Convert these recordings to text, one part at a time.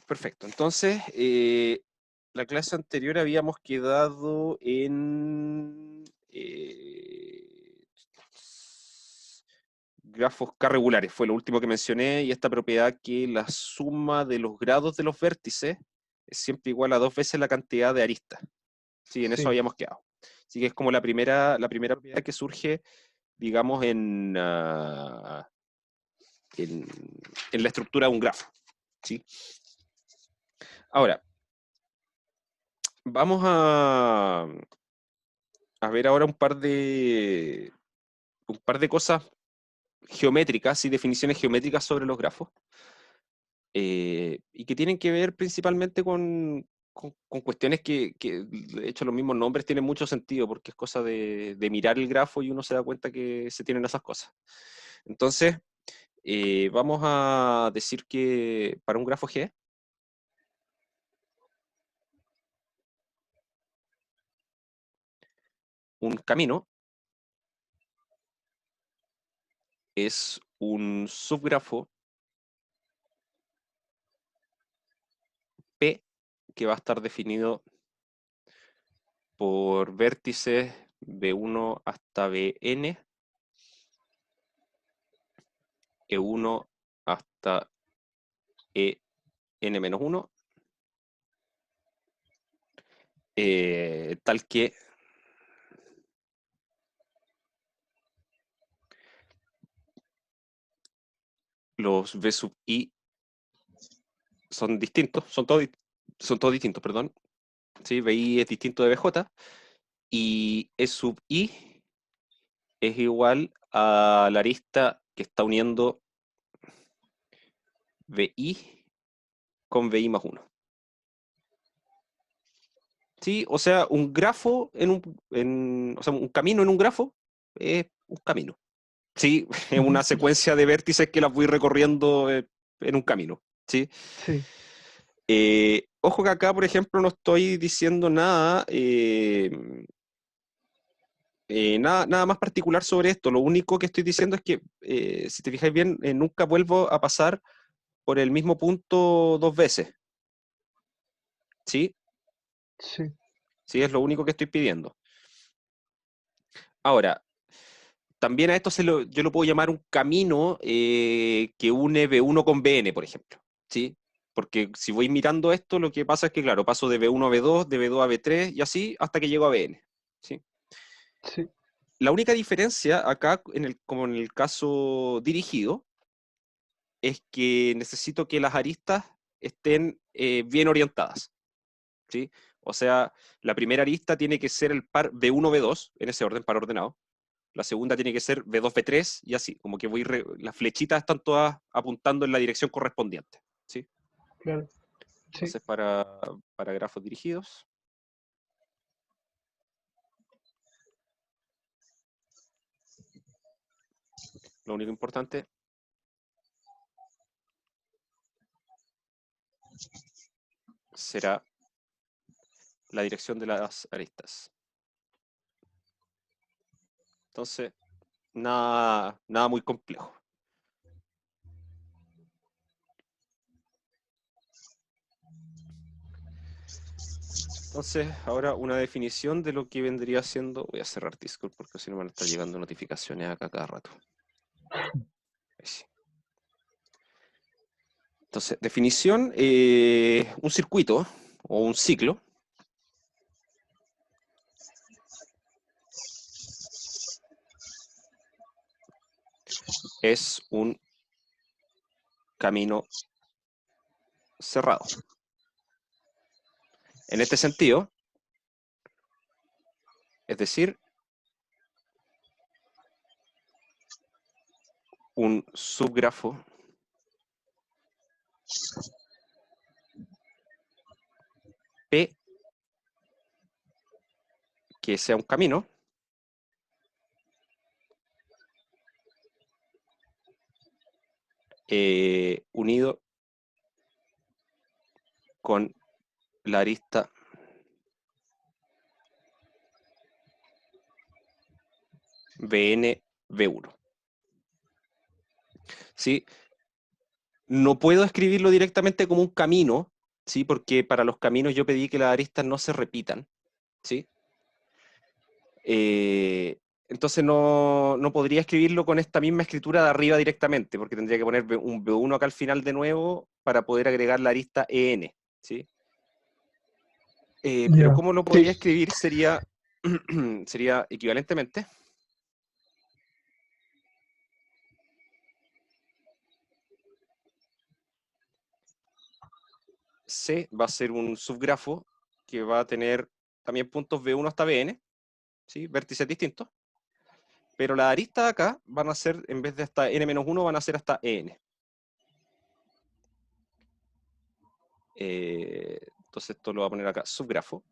Perfecto. Entonces, la clase anterior habíamos quedado en grafos K-regulares, fue lo último que mencioné, y esta propiedad que la suma de los grados de los vértices es siempre igual a 2 veces la cantidad de aristas. Sí, en eso Sí, habíamos quedado. Así que es como la primera propiedad que surge, digamos, en la estructura de un grafo. ¿Sí? Ahora, vamos a ver ahora un par de cosas geométricas y definiciones geométricas sobre los grafos, y que tienen que ver principalmente con cuestiones que, de hecho, los mismos nombres tienen mucho sentido, porque es cosa de mirar el grafo y uno se da cuenta que se tienen esas cosas. Entonces, vamos a decir que para un grafo G, un camino es un subgrafo P que va a estar definido por vértices B1 hasta Bn, E1 hasta En-1, tal que los V sub I son distintos, son todos distintos, perdón. ¿Sí? BI es distinto de BJ, y E sub I es igual a la arista que está uniendo BI con BI más 1. ¿Sí? O sea, un grafo o sea, un camino en un grafo es un camino. Sí, es una secuencia de vértices que las voy recorriendo en un camino. ¿Sí? sí, Ojo que acá, por ejemplo, no estoy diciendo nada más particular sobre esto. Lo único que estoy diciendo es que, si te fijáis bien, nunca vuelvo a pasar por el mismo punto 2 veces. ¿Sí? sí, Sí, es lo único que estoy pidiendo. Ahora, también a esto yo lo puedo llamar un camino que une B1 con Bn, por ejemplo. ¿Sí? Porque si voy mirando esto, lo que pasa es que, claro, paso de B1 a B2, de B2 a B3 y así hasta que llego a Bn. ¿Sí? sí, La única diferencia acá, como en el caso dirigido, es que necesito que las aristas estén bien orientadas. ¿Sí? O sea, la primera arista tiene que ser el par B1-B2, en ese orden, par ordenado. La segunda tiene que ser B2-B3 y así, como que las flechitas están todas apuntando en la dirección correspondiente. ¿Sí? claro, sí. Entonces, para grafos dirigidos, lo único importante será la dirección de las aristas. Entonces, nada muy complejo. Entonces, ahora una definición de lo que vendría siendo. Voy a cerrar Discord porque si no van a estar llegando notificaciones acá cada rato. Ahí sí. Entonces, definición, un circuito o un ciclo es un camino cerrado. En este sentido, es decir, un subgrafo P que sea un camino unido con la arista Bn V1. ¿Sí? No puedo escribirlo directamente como un camino, ¿sí? Porque para los caminos yo pedí que las aristas no se repitan, ¿sí? Entonces no podría escribirlo con esta misma escritura de arriba directamente, porque tendría que poner un B1 acá al final de nuevo para poder agregar la arista EN, ¿sí? Pero Ya. cómo lo Sí. podría escribir sería, sería equivalentemente. C va a ser un subgrafo que va a tener también puntos B1 hasta Bn, ¿sí? Vértices distintos. Pero las aristas acá van a ser, en vez de hasta n-1, van a ser hasta en. Entonces esto lo voy a poner acá, subgrafo,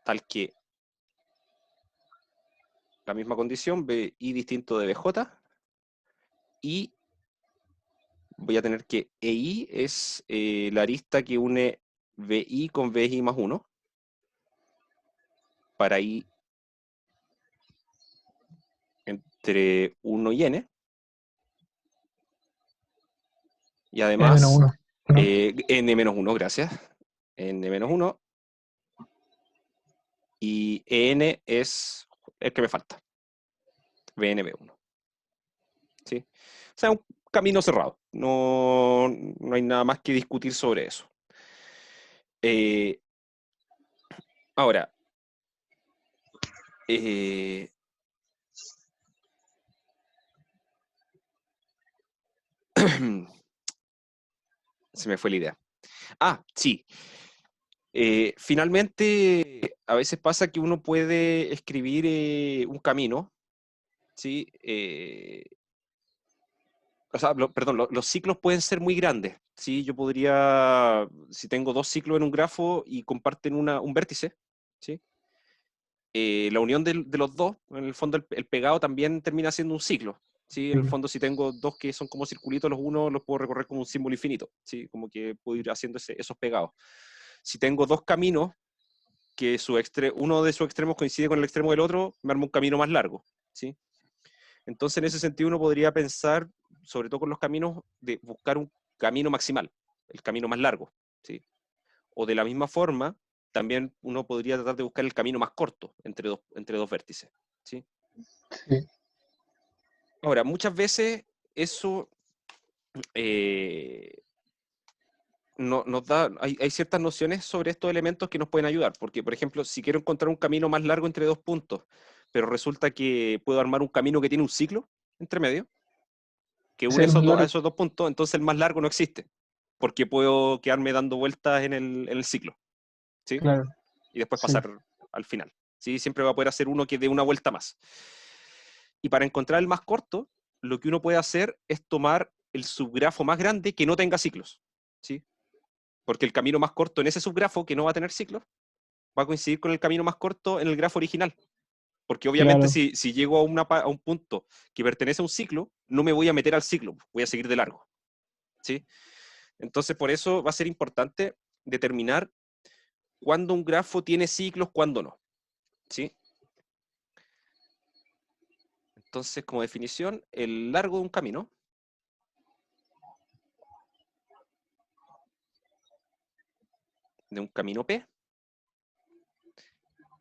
tal que la misma condición, BI distinto de BJ, y voy a tener que EI es la arista que une BI con BI más 1, para I entre 1 y N, y además N-1. ¿No? N-1, gracias, N-1, y EN es el que me falta, BNB1. ¿Sí? O sea, un camino cerrado. No hay nada más que discutir sobre eso. Eh, ahora, eh, se me fue la idea. Ah, sí. Finalmente, a veces pasa que uno puede escribir un camino, ¿sí? O sea, perdón, los ciclos pueden ser muy grandes, ¿sí? Yo podría, si tengo dos ciclos en un grafo y comparten un vértice, ¿sí? La unión de los dos, en el fondo el pegado también termina siendo un ciclo, ¿sí? En el fondo si tengo dos que son como circulitos, los unos los puedo recorrer como un símbolo infinito, ¿sí? Como que puedo ir haciendo esos pegados. Si tengo dos caminos que uno de sus extremos coincide con el extremo del otro, me armo un camino más largo, ¿sí? Entonces en ese sentido uno podría pensar, sobre todo con los caminos, de buscar un camino maximal, el camino más largo, ¿sí? O de la misma forma, también uno podría tratar de buscar el camino más corto entre dos vértices, ¿sí? Sí. Ahora, muchas veces eso eh, hay ciertas nociones sobre estos elementos que nos pueden ayudar, porque, por ejemplo, si quiero encontrar un camino más largo entre dos puntos, pero resulta que puedo armar un camino que tiene un ciclo entre medio, que Ese une es el más a largo. esos dos puntos, entonces el más largo no existe, porque puedo quedarme dando vueltas en el ciclo, ¿sí? Claro. Y después Sí. pasar al final, ¿sí? Siempre va a poder hacer uno que dé una vuelta más. Y para encontrar el más corto, lo que uno puede hacer es tomar el subgrafo más grande que no tenga ciclos, ¿sí? Porque el camino más corto en ese subgrafo, que no va a tener ciclos, va a coincidir con el camino más corto en el grafo original. Porque obviamente Claro. si llego a un punto que pertenece a un ciclo, no me voy a meter al ciclo, voy a seguir de largo, ¿sí? Entonces por eso va a ser importante determinar cuándo un grafo tiene ciclos, cuándo no, ¿sí? Entonces, como definición, el largo de un camino P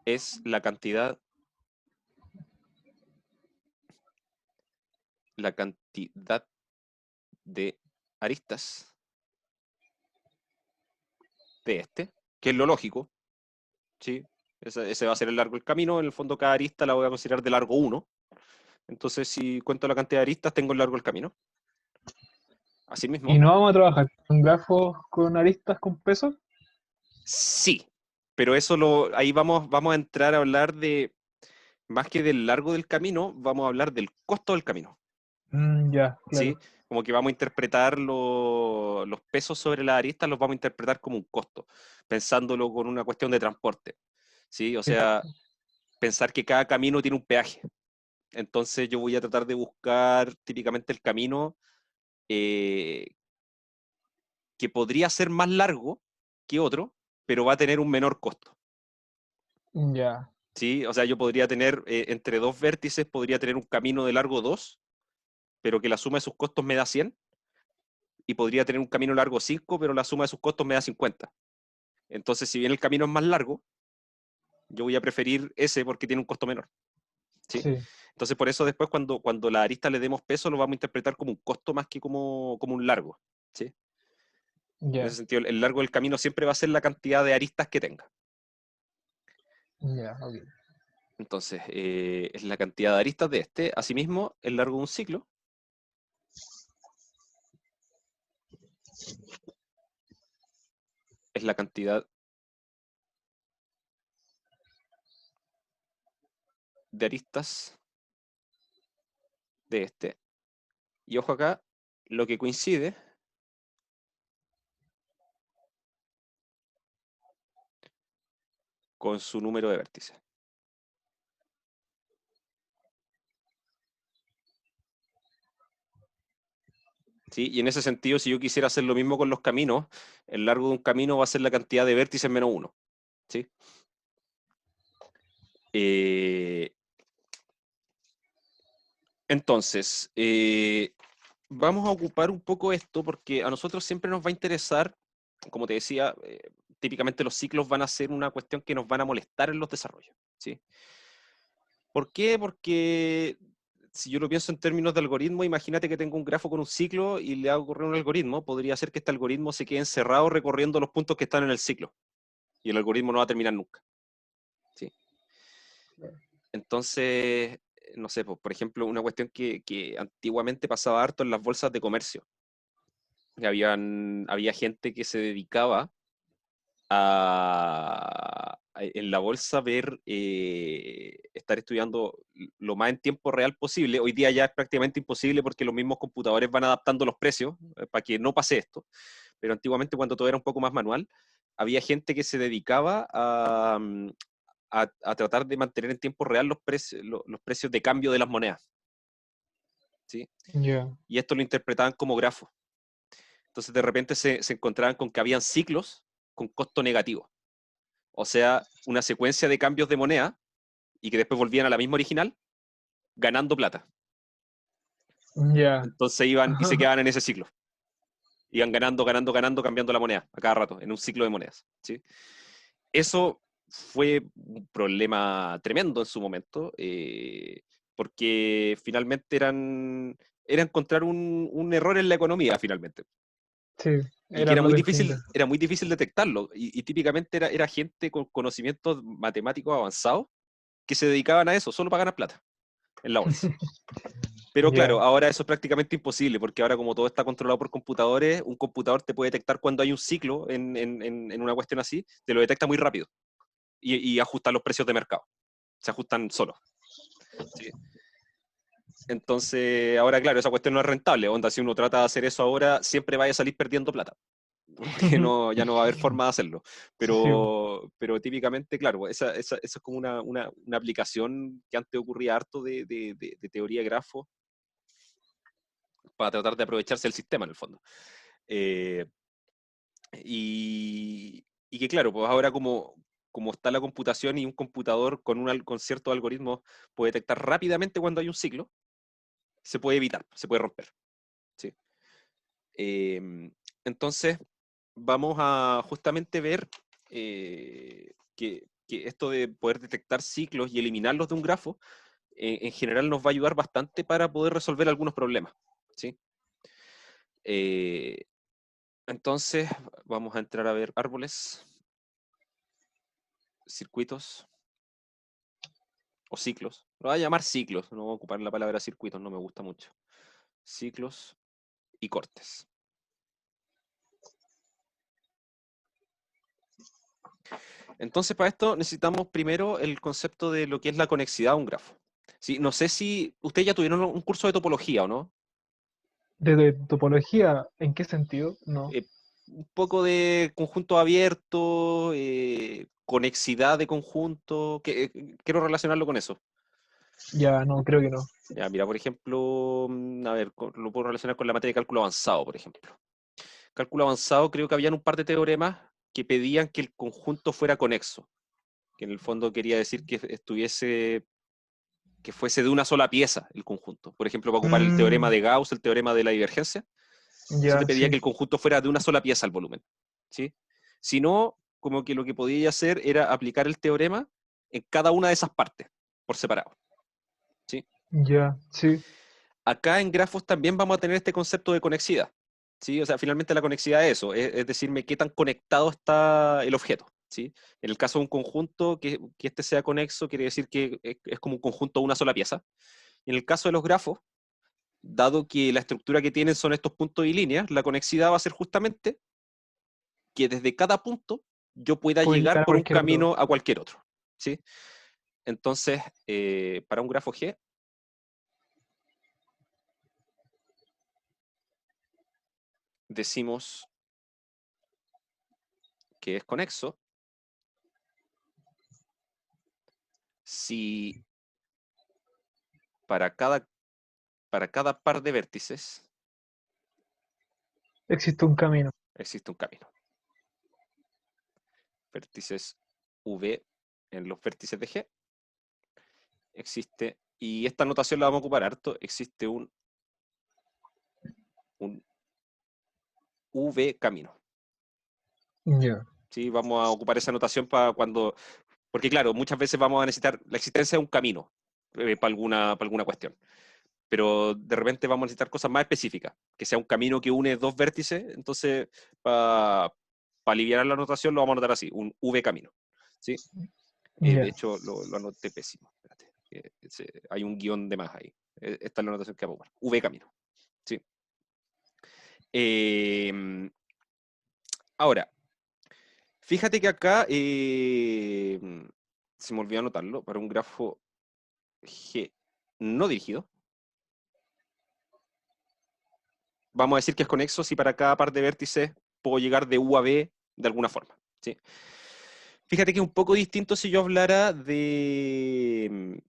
es la cantidad de aristas de este, que es lo lógico, ¿sí? Ese va a ser el largo del camino. En el fondo, cada arista la voy a considerar de largo 1. Entonces, si cuento la cantidad de aristas, tengo el largo del camino. ¿Y Asimismo, no vamos a trabajar con grafos con aristas con peso? sí, pero ahí vamos a entrar a hablar más que del largo del camino, vamos a hablar del costo del camino, Ya, ¿sí? claro. Como que vamos a interpretar los pesos sobre las aristas, los vamos a interpretar como un costo, pensándolo con una cuestión de transporte, ¿sí? O Sí. sea, pensar que cada camino tiene un peaje. Entonces yo voy a tratar de buscar típicamente el camino eh, que podría ser más largo que otro, pero va a tener un menor costo. Ya. ¿Sí? O sea, yo podría tener, entre dos vértices, podría tener un camino de largo 2, pero que la suma de sus costos me da 100, y podría tener un camino largo 5, pero la suma de sus costos me da 50. Entonces, si bien el camino es más largo, yo voy a preferir ese porque tiene un costo menor. ¿Sí? Sí, Entonces, por eso después cuando la arista le demos peso, lo vamos a interpretar como un costo más que como un largo. ¿Sí? En ese ya, sentido, el largo del camino siempre va a ser la cantidad de aristas que tenga. ya, ok. Entonces, es la cantidad de aristas de este. Asimismo, el largo de un ciclo es la cantidad de aristas de este. Y ojo acá, lo que coincide con su número de vértices. ¿Sí? Y en ese sentido, si yo quisiera hacer lo mismo con los caminos, el largo de un camino va a ser la cantidad de vértices menos 1. ¿Sí? Eh, entonces, vamos a ocupar un poco esto porque a nosotros siempre nos va a interesar, como te decía, típicamente los ciclos van a ser una cuestión que nos van a molestar en los desarrollos. ¿Sí? ¿Por qué? Porque si yo lo pienso en términos de algoritmo, imagínate que tengo un grafo con un ciclo y le hago correr un algoritmo, podría ser que este algoritmo se quede encerrado recorriendo los puntos que están en el ciclo y el algoritmo no va a terminar nunca. ¿Sí? Entonces, no sé, pues, por ejemplo, una cuestión que antiguamente pasaba harto en las bolsas de comercio. Había gente que se dedicaba en la bolsa ver, estar estudiando lo más en tiempo real posible. Hoy día ya es prácticamente imposible porque los mismos computadores van adaptando los precios para que no pase esto. Pero antiguamente, cuando todo era un poco más manual, había gente que se dedicaba a tratar de mantener en tiempo real los precios de cambio de las monedas. ¿Sí? Ya, Y esto lo interpretaban como grafos. Entonces, de repente se encontraban con que habían ciclos con costo negativo. O sea, una secuencia de cambios de moneda y que después volvían a la misma original ganando plata. ya. Entonces iban y se quedaban en ese ciclo. Iban ganando, ganando, ganando, cambiando la moneda a cada rato, en un ciclo de monedas. ¿Sí? Eso fue un problema tremendo en su momento, porque finalmente era encontrar un error en la economía, finalmente. Sí, Y que era plata infinita. era muy difícil detectarlo. Y típicamente era gente con conocimientos matemáticos avanzados que se dedicaban a eso, solo para ganar plata en la bolsa. Pero claro, Ya, ahora eso es prácticamente imposible, porque ahora como todo está controlado por computadores, un computador te puede detectar cuando hay un ciclo en una cuestión así, te lo detecta muy rápido y ajusta los precios de mercado. Se ajustan solos. ¿Sí? Entonces, ahora claro, esa cuestión no es rentable. Onda, si uno trata de hacer eso ahora, siempre vaya a salir perdiendo plata. Porque no, ya no va a haber forma de hacerlo. sí, bo. Pero típicamente, claro, esa es como una aplicación que antes ocurría harto de teoría de grafos para tratar de aprovecharse del sistema en el fondo. Eh, y que claro, pues ahora como está la computación y un computador con ciertos algoritmos puede detectar rápidamente cuando hay un ciclo, se puede evitar, se puede romper. ¿Sí? Eh, entonces, vamos a justamente ver que esto de poder detectar ciclos y eliminarlos de un grafo, en general nos va a ayudar bastante para poder resolver algunos problemas. ¿Sí? Eh, entonces, vamos a entrar a ver árboles, circuitos o ciclos. Lo voy a llamar ciclos, no voy a ocupar la palabra circuitos, no me gusta mucho. Ciclos y cortes. Entonces, para esto necesitamos primero el concepto de lo que es la conexidad a un grafo. Sí, no sé si ustedes ya tuvieron un curso de topología o no. ¿De topología? ¿En qué sentido? No. Eh, un poco de conjunto abierto, conexidad de conjunto. Quiero relacionarlo con eso. Ya, no, creo que no. Ya, mira, por ejemplo, a ver, lo puedo relacionar con la materia de cálculo avanzado, por ejemplo. Cálculo avanzado, creo que habían un par de teoremas que pedían que el conjunto fuera conexo, que en el fondo quería decir que fuese de una sola pieza el conjunto. Por ejemplo, para ocupar el teorema Mm, de Gauss, el teorema de la divergencia, Si te Ya, pedía que sí. el conjunto fuera de una sola pieza el volumen, ¿sí? Si no, como que lo que podía hacer era aplicar el teorema en cada una de esas partes, por separado, ¿sí? Ya, sí. Acá en grafos también vamos a tener este concepto de conexidad, ¿sí? O sea, finalmente la conexidad es eso, es decirme qué tan conectado está el objeto, ¿sí? En el caso de un conjunto, que este sea conexo, quiere decir que es como un conjunto de una sola pieza. En el caso de los grafos, dado que la estructura que tienen son estos puntos y líneas, la conexidad va a ser justamente que desde cada punto yo pueda Puedes llegar llegar a por un cualquier otro. camino a cualquier otro, ¿sí? Entonces, para un grafo G, decimos que es conexo si para cada par de vértices Existe un camino. existe un camino. Vértices V en los vértices de G existe, y esta notación la vamos a ocupar harto, existe un V camino. Ya. ¿Sí? Vamos a ocupar esa notación para cuando, porque claro, muchas veces vamos a necesitar la existencia de un camino para alguna cuestión, pero de repente vamos a necesitar cosas más específicas, que sea un camino que une dos vértices, entonces para aliviar la notación lo vamos a anotar así, un V camino. ¿Sí? De Ya. hecho, lo anoté pésimo. Espérate, hay un guión de más ahí. Esta es la notación que vamos a ocupar. V camino. ¿Sí? Eh, Ahora, fíjate que acá se me olvidó anotarlo para un grafo G no dirigido. Vamos a decir que es conexo si para cada par de vértices puedo llegar de U a B de alguna forma. ¿Sí? Fíjate que es un poco distinto si yo hablara eh,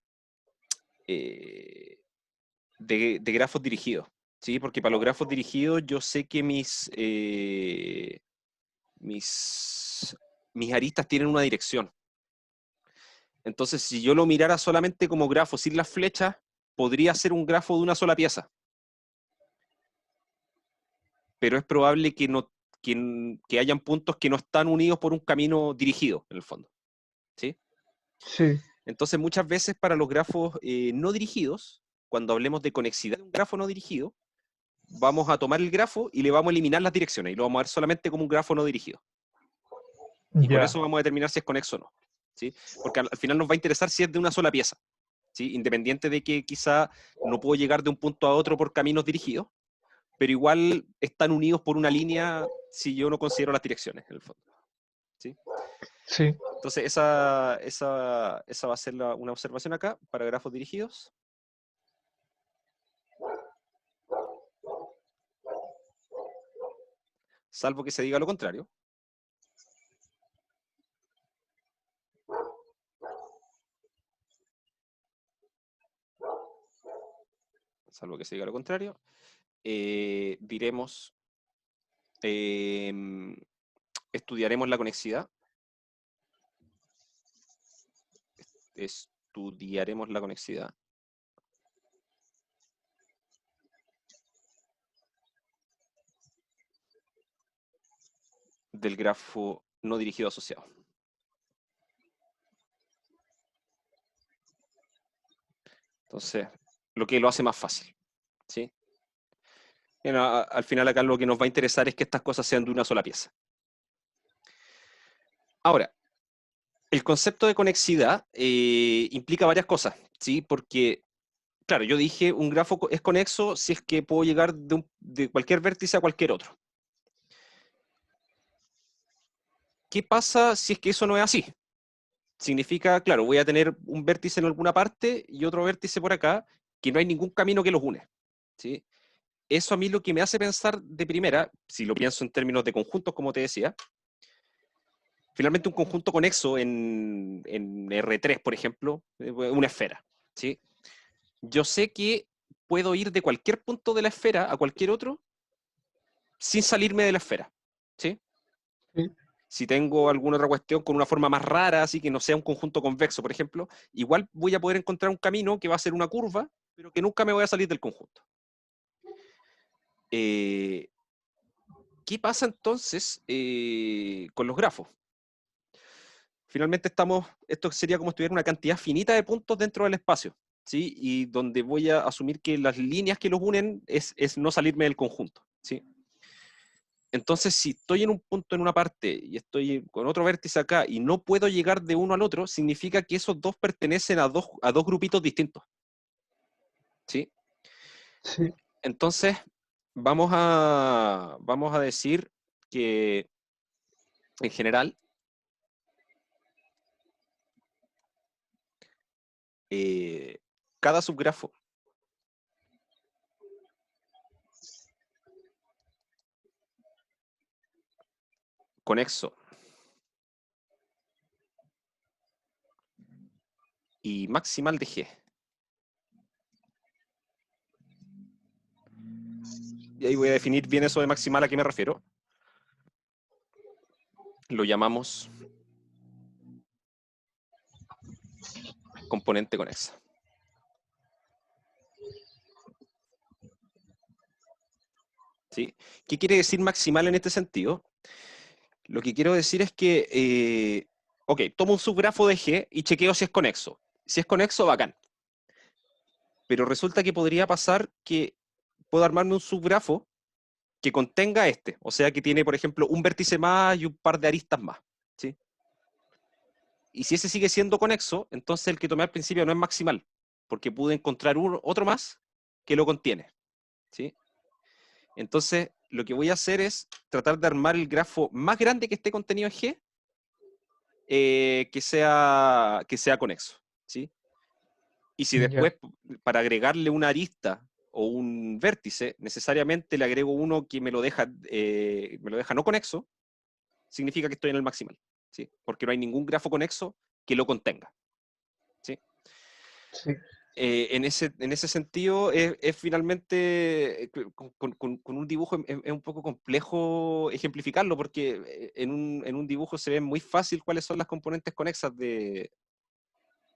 de grafos dirigidos. ¿Sí? Porque para los grafos dirigidos yo sé que mis aristas tienen una dirección. Entonces, si yo lo mirara solamente como grafo sin las flechas, podría ser un grafo de una sola pieza. Pero es probable que hayan puntos que no están unidos por un camino dirigido, en el fondo. ¿Sí? Sí. Entonces, muchas veces para los grafos no dirigidos, cuando hablemos de conexidad de un grafo no dirigido, vamos a tomar el grafo y le vamos a eliminar las direcciones y lo vamos a ver solamente como un grafo no dirigido. Y con Ya. eso vamos a determinar si es conexo o no. ¿Sí? Porque al final nos va a interesar si es de una sola pieza. ¿Sí? Independiente de que quizá no puedo llegar de un punto a otro por caminos dirigidos, pero igual están unidos por una línea si yo no considero las direcciones, en el fondo. ¿Sí? Sí. Entonces, esa va a ser una observación acá para grafos dirigidos. Salvo que se diga lo contrario. Salvo que se diga lo contrario. Diremos, estudiaremos la conexidad. Estudiaremos la conexidad del grafo no dirigido asociado. Entonces, lo que lo hace más fácil. ¿Sí? Bueno, al final acá lo que nos va a interesar es que estas cosas sean de una sola pieza. Ahora, el concepto de conexidad implica varias cosas, ¿sí? Porque, claro, yo dije un grafo es conexo si es que puedo llegar de cualquier vértice a cualquier otro. ¿Qué pasa si es que eso no es así? Significa, claro, voy a tener un vértice en alguna parte y otro vértice por acá, que no hay ningún camino que los une. ¿Sí? Eso a mí lo que me hace pensar de primera, si lo pienso en términos de conjuntos, como te decía, finalmente un conjunto conexo en R3, por ejemplo, una esfera. ¿Sí? Yo sé que puedo ir de cualquier punto de la esfera a cualquier otro sin salirme de la esfera. ¿Sí? Sí. Si tengo alguna otra cuestión con una forma más rara, así que no sea un conjunto convexo, por ejemplo, igual voy a poder encontrar un camino que va a ser una curva, pero que nunca me voy a salir del conjunto. ¿Qué pasa entonces con los grafos? Finalmente esto sería como si tuviera una cantidad finita de puntos dentro del espacio, ¿sí? Y donde voy a asumir que las líneas que los unen es no salirme del conjunto, ¿sí? Entonces, si estoy en un punto en una parte y estoy con otro vértice acá y no puedo llegar de uno al otro, significa que esos dos pertenecen a dos grupitos distintos, ¿sí? Sí, Entonces, vamos a decir que en general cada subgrafo conexo y maximal de G. Y ahí voy a definir bien eso de maximal a qué me refiero. Lo llamamos componente conexa. ¿Sí? ¿Qué quiere decir maximal en este sentido? Lo que quiero decir es que, ok, tomo un subgrafo de G y chequeo si es conexo. Si es conexo, bacán. Pero resulta que podría pasar que puedo armarme un subgrafo que contenga este, o sea que tiene, por ejemplo, un vértice más y un par de aristas más, ¿sí? Y si ese sigue siendo conexo, entonces el que tomé al principio no es maximal, porque pude encontrar otro más que lo contiene, ¿sí? Entonces, lo que voy a hacer es tratar de armar el grafo más grande que esté contenido en G, que sea conexo, ¿sí? Y si ya. después, para agregarle una arista o un vértice, necesariamente le agrego uno que me lo deja no conexo, significa que estoy en el maximal, ¿sí? Porque no hay ningún grafo conexo que lo contenga, ¿sí? Sí, En ese sentido, es finalmente, con un dibujo es un poco complejo ejemplificarlo, porque en un dibujo se ve muy fácil cuáles son las componentes conexas de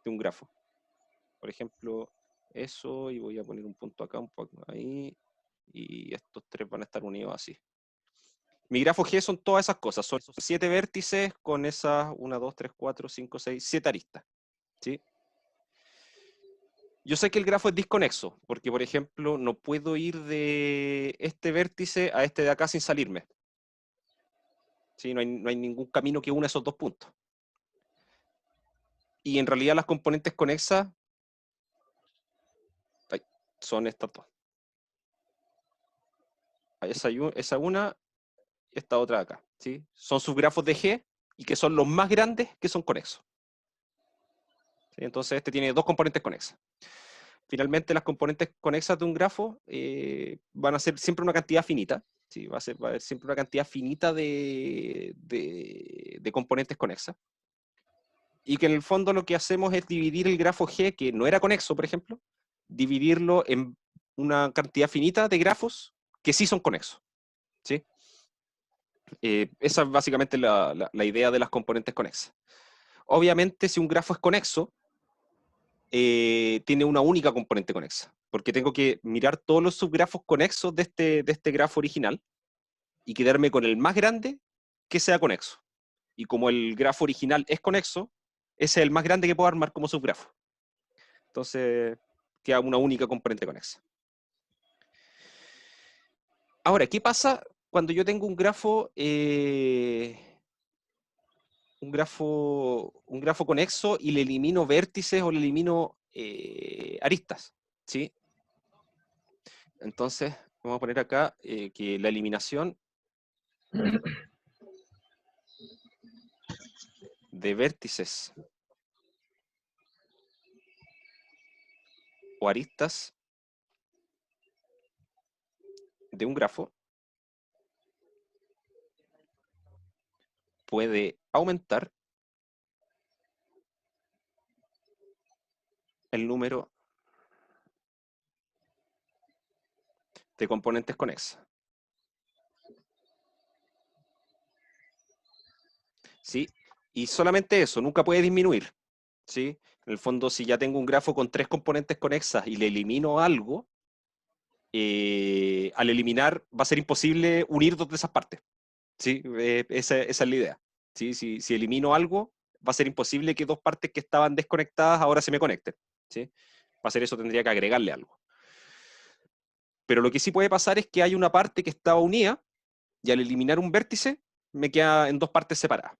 un grafo. Por ejemplo, eso, y voy a poner un punto acá, un punto ahí, y estos tres van a estar unidos así. Mi grafo G son todas esas cosas, son 7 vértices con esas 1, 2, 3, 4, 5, 6, 7 aristas, ¿sí? Yo sé que el grafo es disconexo, porque por ejemplo no puedo ir de este vértice a este de acá sin salirme, ¿sí? No hay ningún camino que una esos dos puntos. Y en realidad las componentes conexas son estas dos. Esa una, esta otra de acá, ¿sí? Son subgrafos de G y que son los más grandes que son conexos, ¿sí? Entonces este tiene dos componentes conexas. Finalmente las componentes conexas de un grafo van a ser siempre una cantidad finita, ¿sí? Va a haber siempre una cantidad finita de componentes conexas. Y que en el fondo lo que hacemos es dividir el grafo G, que no era conexo, por ejemplo, dividirlo en una cantidad finita de grafos que sí son conexos, ¿sí? Esa es básicamente la idea de las componentes conexas. Obviamente, si un grafo es conexo, tiene una única componente conexa, porque tengo que mirar todos los subgrafos conexos de este grafo original y quedarme con el más grande que sea conexo. Y como el grafo original es conexo, ese es el más grande que puedo armar como subgrafo. Entonces, queda una única componente conexa. Ahora, ¿qué pasa cuando yo tengo un grafo conexo y le elimino vértices o le elimino aristas? ¿Sí? Entonces, vamos a poner acá que la eliminación de vértices o aristas de un grafo puede aumentar el número de componentes conexas. ¿Sí? Y solamente eso, nunca puede disminuir, ¿sí? En el fondo, si ya tengo un grafo con 3 componentes conexas y le elimino algo, al eliminar va a ser imposible unir dos de esas partes. ¿Sí? Esa es la idea. ¿Sí? Si elimino algo, va a ser imposible que dos partes que estaban desconectadas ahora se me conecten. ¿Sí? Para hacer eso tendría que agregarle algo. Pero lo que sí puede pasar es que hay una parte que estaba unida y al eliminar un vértice me queda en dos partes separadas.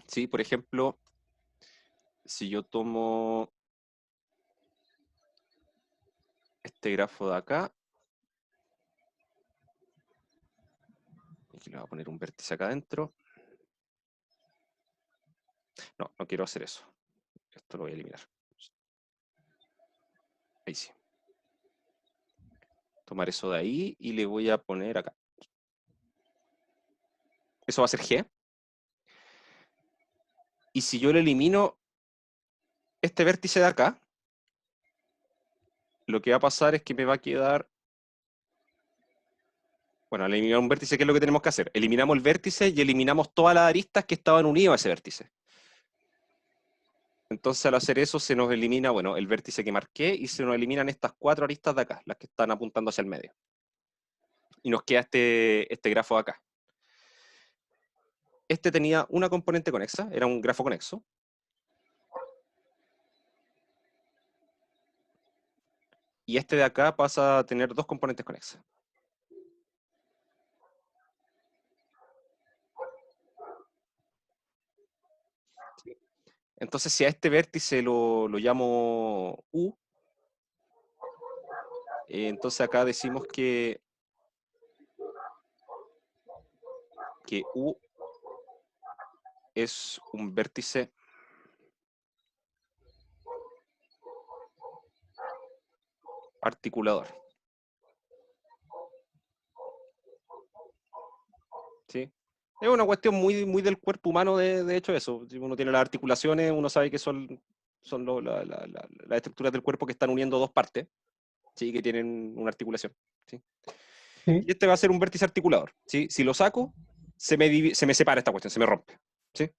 ¿Sí? Por ejemplo, si yo tomo este grafo de acá, aquí le voy a poner un vértice acá adentro. No, no quiero hacer eso. Esto lo voy a eliminar. Ahí sí. Tomar eso de ahí y le voy a poner acá. Eso va a ser G. Y si yo le elimino este vértice de acá, lo que va a pasar es que me va a quedar... Bueno, al eliminar un vértice, ¿qué es lo que tenemos que hacer? Eliminamos el vértice y eliminamos todas las aristas que estaban unidas a ese vértice. Entonces, al hacer eso, se nos elimina, bueno, el vértice que marqué y se nos eliminan estas cuatro aristas de acá, las que están apuntando hacia el medio. Y nos queda este grafo de acá. Este tenía una componente conexa, era un grafo conexo. Y este de acá pasa a tener dos componentes conexas. Entonces, si a este vértice lo llamo U, entonces acá decimos que U es un vértice articulador. ¿Sí? Es una cuestión muy del cuerpo humano, de hecho, eso. Si uno tiene las articulaciones, uno sabe que son las estructuras del cuerpo que están uniendo dos partes, ¿sí? Que tienen una articulación. ¿Sí? Sí. Y este va a ser un vértice articulador. ¿Sí? Si lo saco, se me separa esta cuestión, se me rompe. ¿Sí?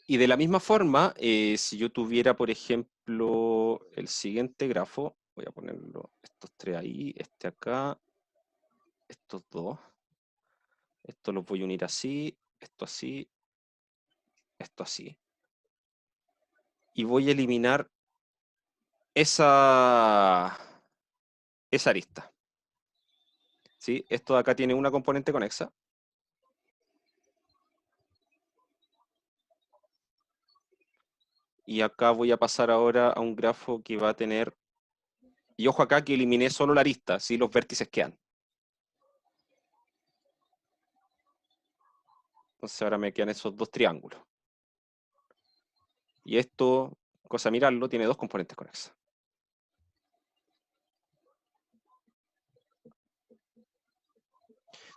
Y de la misma forma, si yo tuviera, por ejemplo, el siguiente grafo, voy a ponerlo, estos tres ahí, este acá, estos dos, esto los voy a unir así, esto así, esto así. Y voy a eliminar esa arista. ¿Sí? Esto de acá tiene una componente conexa. Y acá voy a pasar ahora a un grafo que va a tener... Y ojo acá que eliminé solo la arista, ¿sí? Los vértices quedan. Entonces ahora me quedan esos dos triángulos. Y esto, cosa a mirarlo, tiene dos componentes conexas.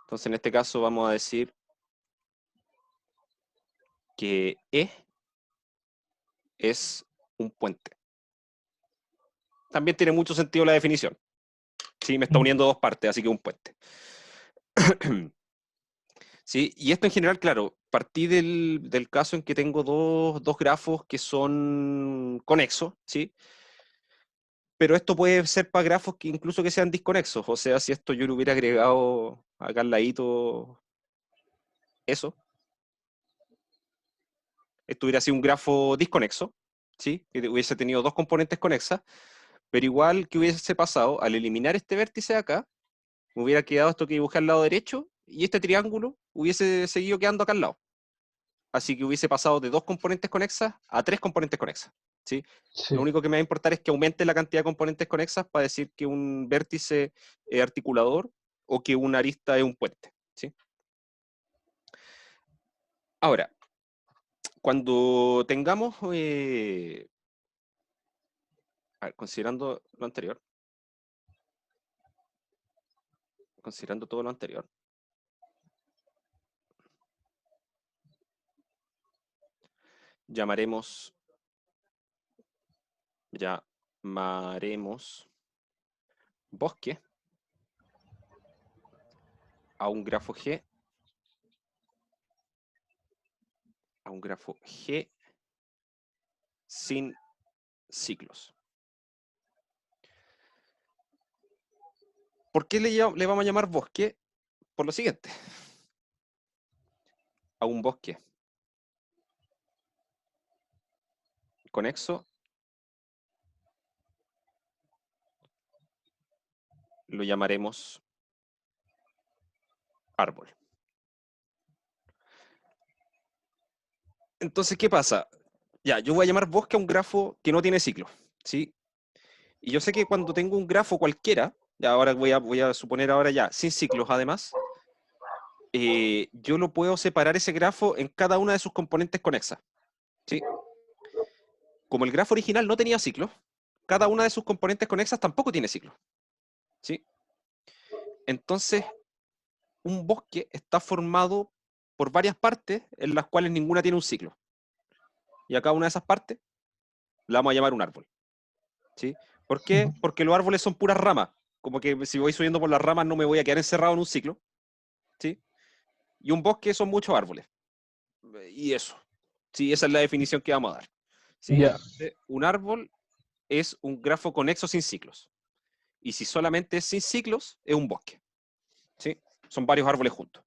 Entonces en este caso vamos a decir que E es un puente. También tiene mucho sentido la definición. Sí, me está uniendo dos partes, así que un puente. ¿Sí? Y esto en general, claro, partí del caso en que tengo dos grafos que son conexos, ¿sí? Pero esto puede ser para grafos que incluso que sean disconexos. O sea, si esto yo le hubiera agregado acá al ladito eso, esto hubiera sido un grafo disconexo, ¿sí? Que hubiese tenido dos componentes conexas, pero igual que hubiese pasado, al eliminar este vértice de acá, me hubiera quedado esto que dibujé al lado derecho y este triángulo hubiese seguido quedando acá al lado. Así que hubiese pasado de dos componentes conexas a tres componentes conexas. ¿Sí? Lo Sí. único que me va a importar es que aumente la cantidad de componentes conexas para decir que un vértice es articulador o que una arista es un puente. ¿Sí? Ahora, cuando tengamos, a ver, considerando todo lo anterior, llamaremos, llamaremos bosque a un grafo G, sin ciclos. ¿Por qué le vamos a llamar bosque? Por lo siguiente. A un bosque conexo lo llamaremos árbol. Entonces, ¿qué pasa? Ya, yo voy a llamar bosque a un grafo que no tiene ciclo, ¿sí? Y yo sé que cuando tengo un grafo cualquiera, ya ahora voy a suponer ahora ya, sin ciclos además, yo lo puedo separar ese grafo en cada una de sus componentes conexas, ¿sí? Como el grafo original no tenía ciclos, cada una de sus componentes conexas tampoco tiene ciclo, ¿sí? Entonces, un bosque está formado por varias partes en las cuales ninguna tiene un ciclo. Y a cada una de esas partes la vamos a llamar un árbol, ¿sí? ¿Por qué? Porque los árboles son puras ramas. Como que si voy subiendo por las ramas no me voy a quedar encerrado en un ciclo, ¿sí? Y un bosque son muchos árboles. Y eso. Sí, esa es la definición que vamos a dar. ¿Sí? Ya. Un árbol es un grafo conexo sin ciclos. Y si solamente es sin ciclos, es un bosque. ¿Sí? Son varios árboles juntos.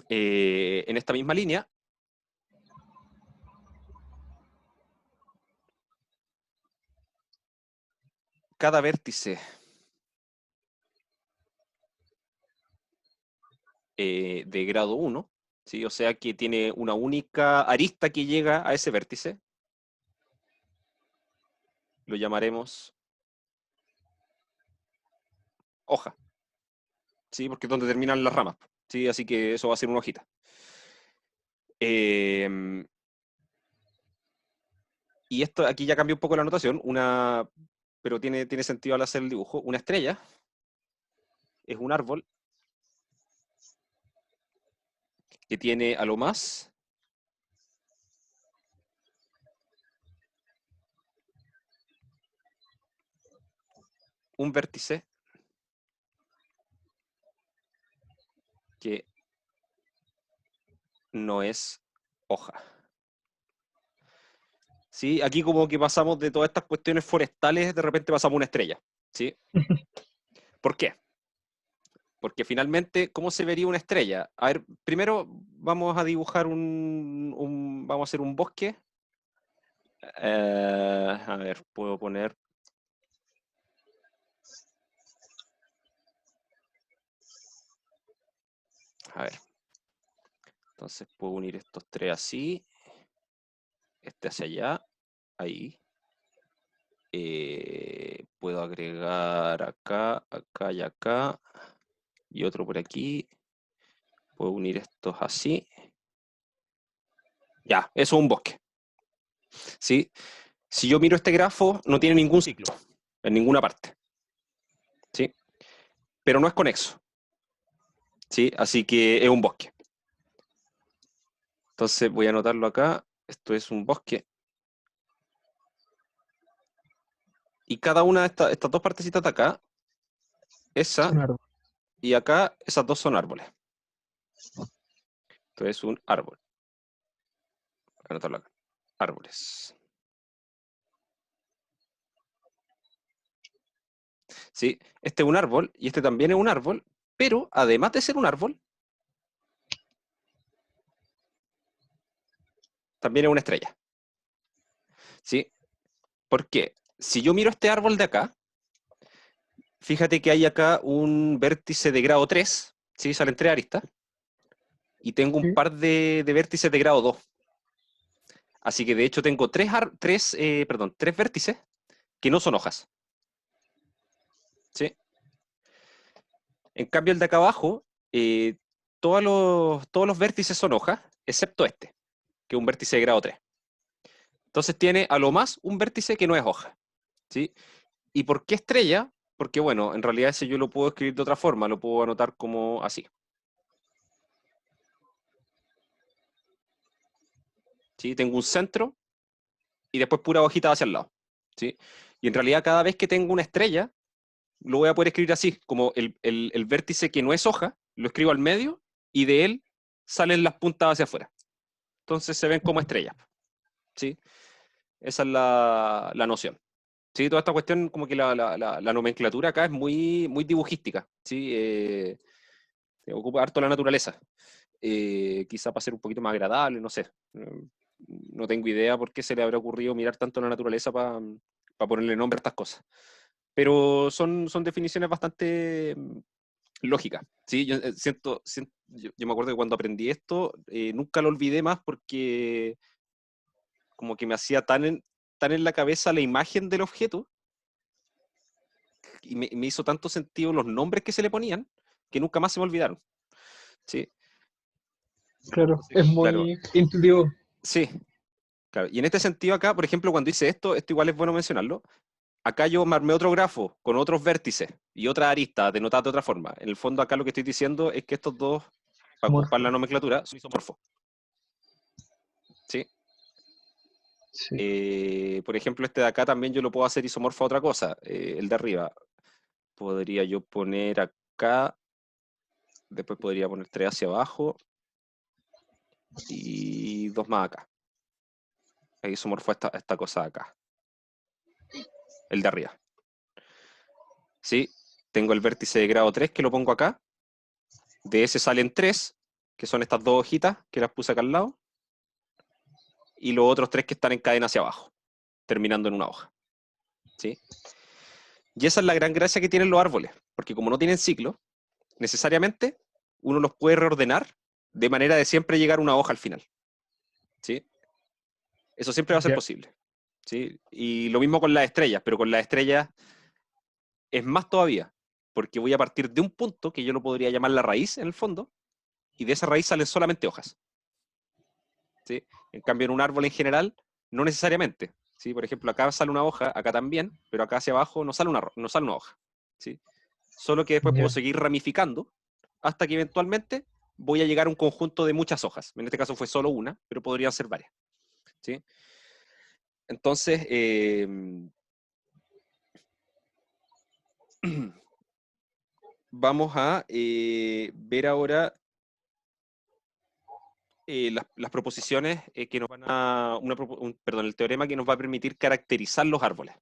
En esta misma línea, cada vértice de grado 1, ¿sí? O sea que tiene una única arista que llega a ese vértice, lo llamaremos hoja, ¿sí? Porque es donde terminan las ramas, ¿sí? Así que eso va a ser una hojita. Y esto aquí ya cambia un poco la notación, pero tiene sentido al hacer el dibujo. Una estrella es un árbol que tiene a lo más un vértice que no es hoja. ¿Sí? Aquí como que pasamos de todas estas cuestiones forestales, de repente pasamos a una estrella. ¿Sí? ¿Por qué? Porque finalmente, ¿cómo se vería una estrella? A ver, primero vamos a dibujar vamos a hacer un bosque. A ver, puedo poner... A ver, entonces puedo unir estos tres así, este hacia allá, ahí. Puedo agregar acá, acá y acá, y otro por aquí. Puedo unir estos así. Ya, eso es un bosque. ¿Sí? Si yo miro este grafo, no tiene ningún ciclo, en ninguna parte. ¿Sí? Pero no es conexo. ¿Sí? Así que es un bosque. Entonces voy a anotarlo acá. Esto es un bosque. Y cada una de estas dos partecitas de acá, esa Son árboles. y acá, esas dos son árboles. Esto es un árbol. Voy a anotarlo acá. Árboles. ¿Sí? Este es un árbol y este también es un árbol, pero además de ser un árbol, también es una estrella. ¿Sí? ¿Por qué? Si yo miro este árbol de acá, fíjate que hay acá un vértice de grado 3, ¿sí? Salen tres aristas, y tengo un Sí. par de vértices de grado 2. Así que de hecho tengo tres vértices que no son hojas. ¿Sí? En cambio el de acá abajo, eh, todos los vértices son hojas, excepto este, que es un vértice de grado 3. Entonces tiene a lo más un vértice que no es hoja. ¿Sí? ¿Y por qué estrella? Porque bueno, en realidad ese yo lo puedo escribir de otra forma, lo puedo anotar como así. ¿Sí? Tengo un centro y después pura hojita hacia el lado. ¿Sí? Y en realidad cada vez que tengo una estrella, lo voy a poder escribir así, como el vértice que no es hoja, lo escribo al medio y de él salen las puntas hacia afuera. Entonces se ven como estrellas. ¿Sí? Esa es la noción. Sí, toda esta cuestión, como que la nomenclatura acá es muy, muy dibujística, ¿sí? Ocupa harto la naturaleza. Quizá para ser un poquito más agradable, no sé. No tengo idea por qué se le habrá ocurrido mirar tanto la naturaleza para ponerle nombre a estas cosas. Pero son definiciones bastante lógicas, ¿sí? Yo me acuerdo que cuando aprendí esto, nunca lo olvidé más porque como que me hacía tan en la cabeza la imagen del objeto y me hizo tanto sentido los nombres que se le ponían que nunca más se me olvidaron, ¿sí? Claro, Entonces, es claro, muy intuitivo. sí, claro. Y en este sentido acá, por ejemplo, cuando hice esto igual es bueno mencionarlo. Acá yo me armé otro grafo con otros vértices y otras aristas denotadas de otra forma. En el fondo acá lo que estoy diciendo es que estos dos, para ocupar la Morfo. nomenclatura, son isomorfos, ¿sí? Sí. Por ejemplo, este de acá también yo lo puedo hacer isomorfo a otra cosa, el de arriba. Podría yo poner acá, después podría poner 3 hacia abajo y 2 más acá. Ahí isomorfo esta cosa de acá, el de arriba. ¿Sí? Tengo el vértice de grado 3 que lo pongo acá. De ese salen 3, que son estas dos hojitas que las puse acá al lado. Y los otros 3 que están en cadena hacia abajo, terminando en una hoja. ¿Sí? Y esa es la gran gracia que tienen los árboles, porque como no tienen ciclo, necesariamente uno los puede reordenar de manera de siempre llegar a una hoja al final. ¿Sí? Eso siempre va a ser Ya. posible. ¿Sí? Y lo mismo con las estrellas, pero con las estrellas es más todavía, porque voy a partir de un punto que yo lo podría llamar la raíz en el fondo, y de esa raíz salen solamente hojas. ¿Sí? En cambio, en un árbol en general, no necesariamente. ¿Sí? Por ejemplo, acá sale una hoja, acá también, pero acá hacia abajo no sale una hoja. ¿Sí? Solo que después puedo Ya. seguir ramificando hasta que eventualmente voy a llegar a un conjunto de muchas hojas. En este caso fue solo una, pero podrían ser varias. ¿Sí? Entonces, vamos a ver ahora las proposiciones que nos van a, perdón, el teorema que nos va a permitir caracterizar los árboles.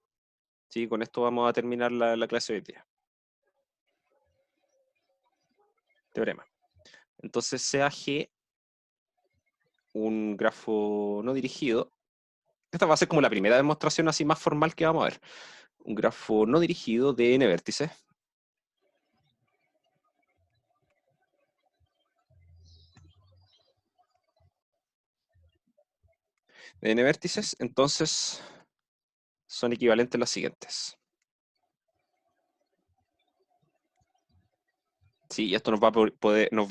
¿Sí? Con esto vamos a terminar la clase de hoy día. Teorema. Entonces, sea G un grafo no dirigido. Esta va a ser como la primera demostración así más formal que vamos a ver. Un grafo no dirigido de n vértices. De n vértices, entonces son equivalentes las siguientes. Sí, y esto nos va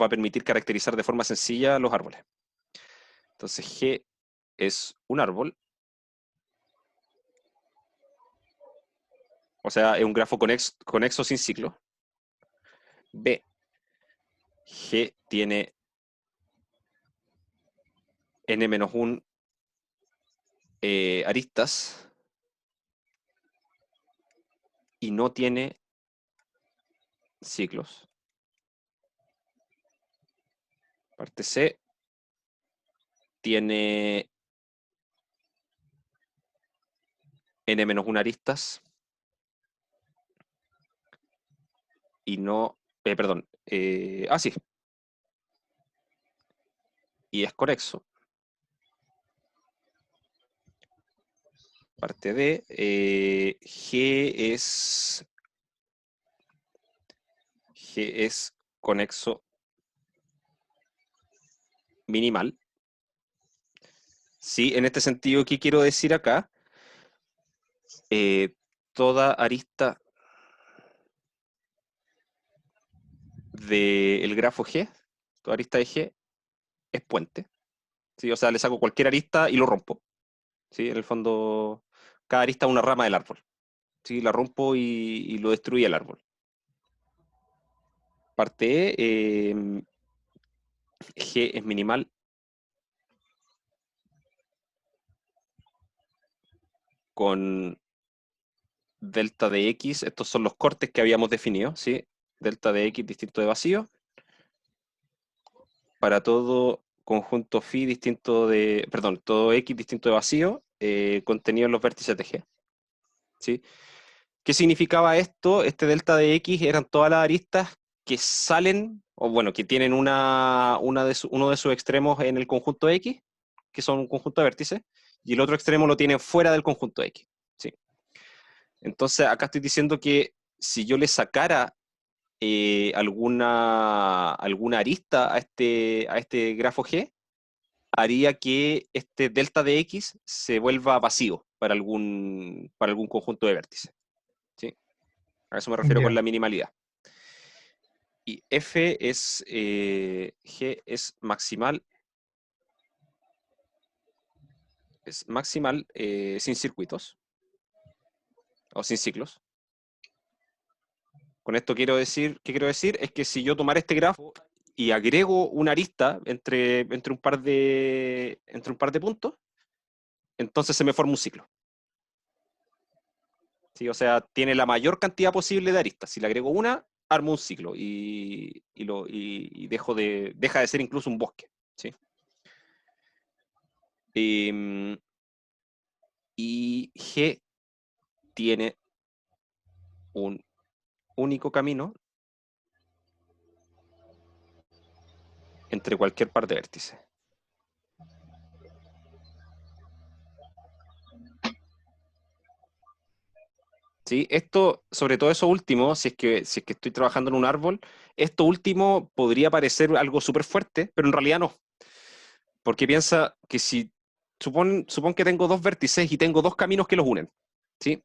a permitir caracterizar de forma sencilla los árboles. Entonces, G es un árbol, o sea, es un grafo conexo sin ciclo. B, G tiene n-1 aristas y no tiene ciclos. Parte C tiene n-1 aristas y no, perdón, sí, y es conexo. Parte D, G es conexo minimal. Sí, en este sentido, ¿qué quiero decir acá? Toda arista del grafo G, toda arista de G, es puente. ¿Sí? O sea, le saco cualquier arista y lo rompo. ¿Sí? En el fondo, cada arista es una rama del árbol. ¿Sí? La rompo y lo destruye el árbol. Parte E, G es minimal con delta de X. Estos son los cortes que habíamos definido. ¿Sí? Delta de X distinto de vacío. Para todo conjunto phi distinto de, perdón, todo X distinto de vacío, contenido en los vértices de G. ¿sí? ¿Qué significaba esto? Este delta de X eran todas las aristas que salen, o bueno, que tienen uno de sus extremos en el conjunto X, que son un conjunto de vértices, y el otro extremo lo tienen fuera del conjunto X. ¿Sí? Entonces, acá estoy diciendo que si yo le sacara alguna arista a este grafo G, haría que este delta de X se vuelva vacío para algún conjunto de vértices. ¿Sí? A eso me refiero con Ya. la minimalidad. Y F es, G es maximal sin circuitos o sin ciclos. Con esto quiero decir, ¿qué quiero decir? Es que si yo tomara este grafo y agrego una arista entre un par de puntos, entonces se me forma un ciclo. ¿Sí? O sea, tiene la mayor cantidad posible de aristas. Si le agrego una, armo un ciclo y deja de ser incluso un bosque. ¿Sí? Y G tiene un único camino entre cualquier par de vértices. ¿Sí? Esto, sobre todo eso último, si es que estoy trabajando en un árbol, esto último podría parecer algo súper fuerte, pero en realidad no. Porque piensa que supón que tengo dos vértices y tengo dos caminos que los unen. ¿Sí?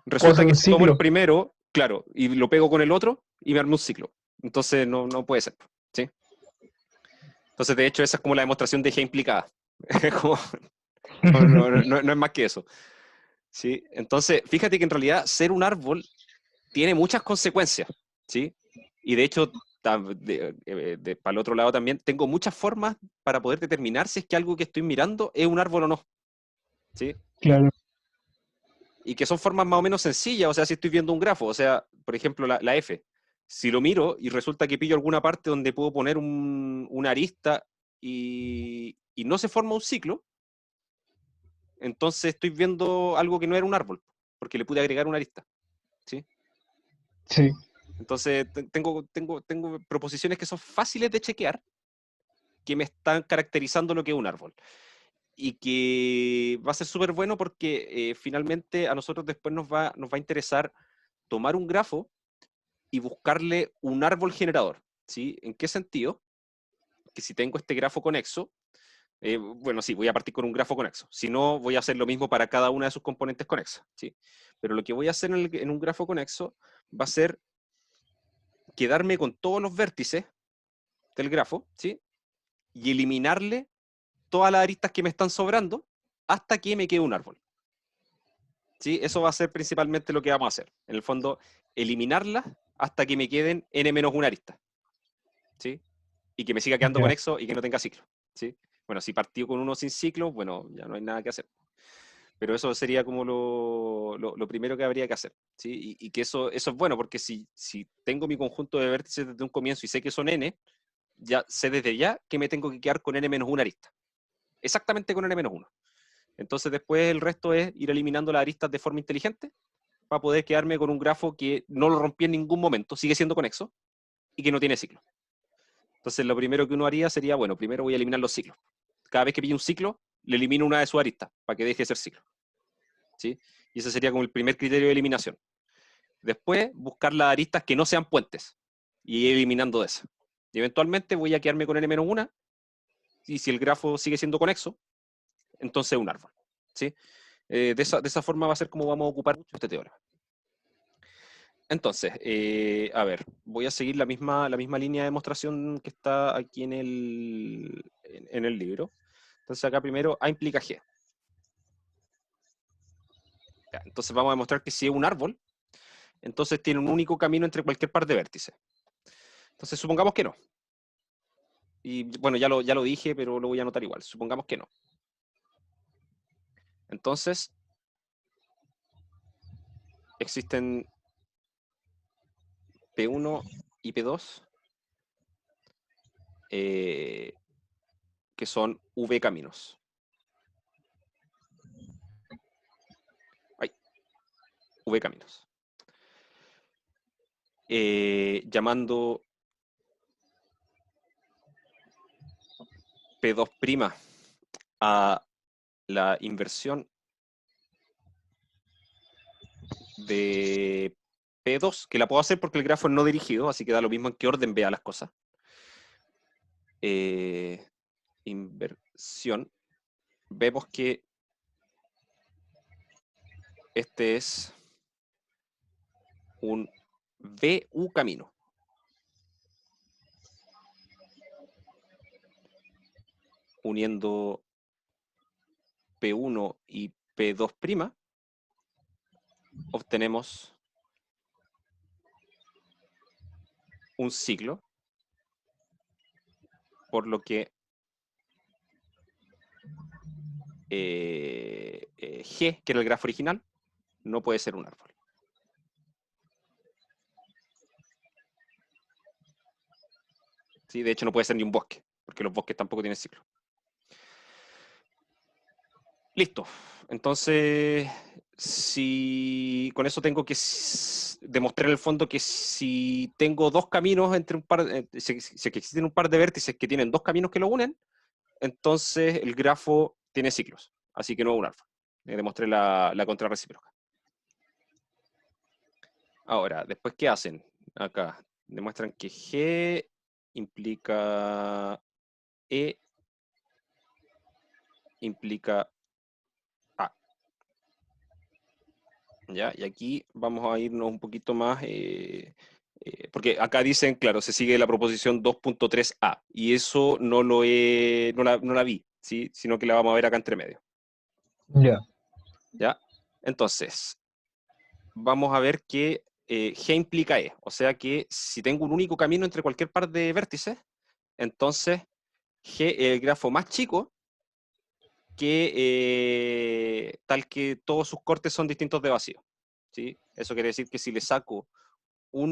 Puedo Resulta hacer que un si tomo el ciclo. primero, claro, y lo pego con el otro y me armo un ciclo. Entonces no puede ser. ¿Sí? Entonces, de hecho, esa es como la demostración de G implicada. Como, no es más que eso. ¿Sí? Entonces, fíjate que en realidad ser un árbol tiene muchas consecuencias, ¿sí? Y de hecho, para el otro lado también, tengo muchas formas para poder determinar si es que algo que estoy mirando es un árbol o no, ¿sí? Claro. Y que son formas más o menos sencillas, o sea, si estoy viendo un grafo, o sea, por ejemplo, la F, si lo miro y resulta que pillo alguna parte donde puedo poner una arista y no se forma un ciclo, entonces estoy viendo algo que no era un árbol, porque le pude agregar una arista, ¿sí? Sí. Entonces, tengo proposiciones que son fáciles de chequear, que me están caracterizando lo que es un árbol. Y que va a ser súper bueno porque finalmente a nosotros después nos va a interesar tomar un grafo y buscarle un árbol generador. ¿Sí? ¿En qué sentido? Que si tengo este grafo conexo, bueno, sí, voy a partir con un grafo conexo. Si no, voy a hacer lo mismo para cada una de sus componentes conexas. ¿Sí? Pero lo que voy a hacer en un grafo conexo va a ser quedarme con todos los vértices del grafo, ¿sí? Y eliminarle todas las aristas que me están sobrando hasta que me quede un árbol. ¿Sí? Eso va a ser principalmente lo que vamos a hacer. En el fondo, eliminarlas hasta que me queden n-1 aristas. ¿Sí? Y que me siga quedando Ya. conexo y que no tenga ciclo. ¿Sí? Bueno, si partió con uno sin ciclo, bueno, ya no hay nada que hacer. Pero eso sería como lo primero que habría que hacer. ¿Sí? Y que eso es bueno, porque si tengo mi conjunto de vértices desde un comienzo y sé que son n, ya sé desde ya que me tengo que quedar con n-1 arista. Exactamente con n-1. Entonces después el resto es ir eliminando las aristas de forma inteligente para poder quedarme con un grafo que no lo rompí en ningún momento, sigue siendo conexo y que no tiene ciclo. Entonces lo primero que uno haría sería, bueno, primero voy a eliminar los ciclos. Cada vez que pille un ciclo, le elimino una de sus aristas para que deje de ser ciclo. ¿Sí? Y ese sería como el primer criterio de eliminación. Después, buscar las aristas que no sean puentes y ir eliminando de esas. Y eventualmente voy a quedarme con n-1 y si el grafo sigue siendo conexo, entonces un árbol. ¿Sí? De esa forma va a ser como vamos a ocupar mucho este teorema. Entonces, a ver, voy a seguir la misma línea de demostración que está aquí en el libro. Entonces acá primero A implica G. Ya, entonces vamos a demostrar que si es un árbol, entonces tiene un único camino entre cualquier par de vértices. Entonces supongamos que no. Y bueno, ya lo dije, pero lo voy a anotar igual. Supongamos que no. Entonces, existen P1 y P2, que son V caminos. V caminos. Llamando P2' a la inversión de P2, que la puedo hacer porque el grafo es no dirigido, así que da lo mismo en qué orden vea las cosas. Inversión. Vemos que este es un VU camino. Uniendo P1 y P2', obtenemos un ciclo, por lo que G, que era el grafo original, no puede ser un árbol. ¿Sí? De hecho, no puede ser ni un bosque, porque los bosques tampoco tienen ciclo. Listo. Entonces, si con eso tengo que demostrar en el fondo que si tengo dos caminos entre un par, si existen un par de vértices que tienen dos caminos que lo unen, entonces el grafo tiene ciclos. Así que no es un árbol. Demostré la contrarrecíproca. Ahora, después, ¿qué hacen? Acá demuestran que G implica E implica A. ¿Ya? Y aquí vamos a irnos un poquito más, porque acá dicen, claro, se sigue la proposición 2.3a, y eso no la vi, ¿sí? Sino que la vamos a ver acá entre medio. Ya. ¿Ya? Entonces, vamos a ver que G implica E, o sea que si tengo un único camino entre cualquier par de vértices, entonces G es el grafo más chico que tal que todos sus cortes son distintos de vacío. ¿Sí? Eso quiere decir que si le saco si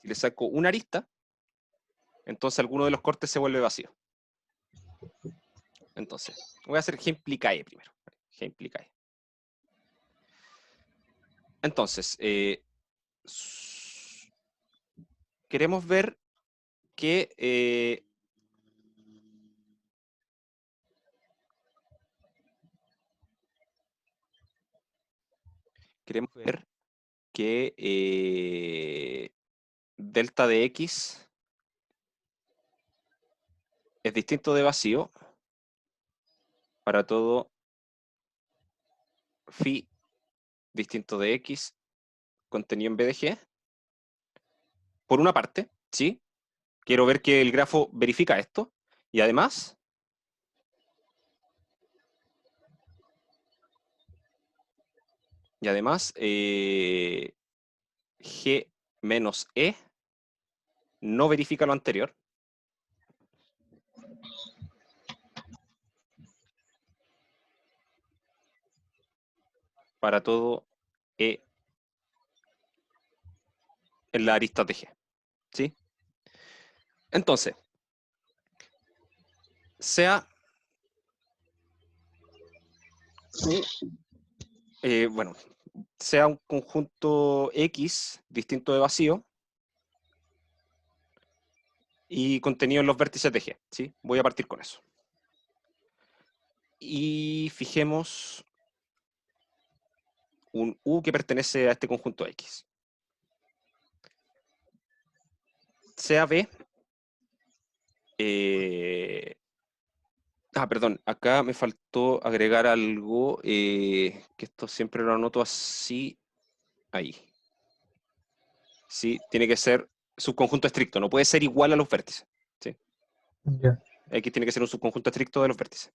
le saco una arista, entonces alguno de los cortes se vuelve vacío. Entonces, voy a hacer G implica E primero. G implica E. Entonces, queremos ver que delta de X es distinto de vacío para todo phi distinto de X contenido en B de G. Por una parte, ¿sí? Quiero ver que el grafo verifica esto. Y además, G menos E no verifica lo anterior. Para todo E en la arista de G. ¿Sí? Entonces, sea sea un conjunto X distinto de vacío y contenido en los vértices de G. ¿Sí? Voy a partir con eso. Y fijemos un U que pertenece a este conjunto X. Sea B. Perdón, acá me faltó agregar algo, que esto siempre lo anoto así, ahí. Sí, tiene que ser subconjunto estricto, no puede ser igual a los vértices. ¿Sí? Ya. X tiene que ser un subconjunto estricto de los vértices.